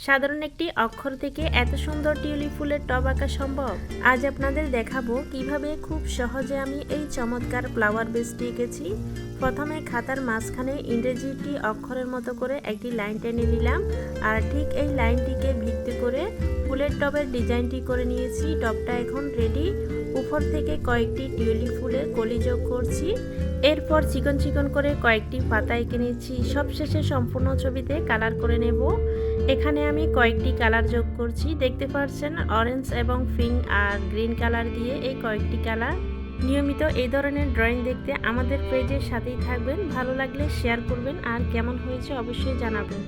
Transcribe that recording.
সাধারণ একটি অক্ষর থেকে এত সুন্দর টিউলিপ ফুলের টব আঁকা সম্ভব। আজ আপনাদের দেখাবো কিভাবে খুব সহজে আমি এই চমৎকার ফ্লাওয়ার বেসটি এঁকেছি। প্রথমে খাতার মাঝখানে ইংরেজিটি অক্ষরের মতো করে একটি লাইন টেনে নিলাম, আর ঠিক এই লাইনটিকে ভিত্তি করে ফুলের টবের ডিজাইনটি করে নিয়েছি। টবটা এখন রেডি। উপর থেকে কয়েকটি টিউলিপ ফুলের কলি যোগ করছি। এরপর চিকন চিকন করে কয়েকটি পাতা এঁকে নিচ্ছি। সবশেষে সম্পূর্ণ ছবিতে কালার করে নেব। এখানে আমি কয়েকটি কালার যোগ করছি, দেখতে পাচ্ছেন অরেঞ্জ এবং পিঙ্ক আর গ্রিন কালার দিয়ে এই কয়েকটি কালার। নিয়মিত এই ধরনের ড্রয়িং দেখতে আমাদের পেজের সাথেই থাকবেন। ভালো লাগলে শেয়ার করবেন আর কেমন হয়েছে অবশ্যই জানাবেন।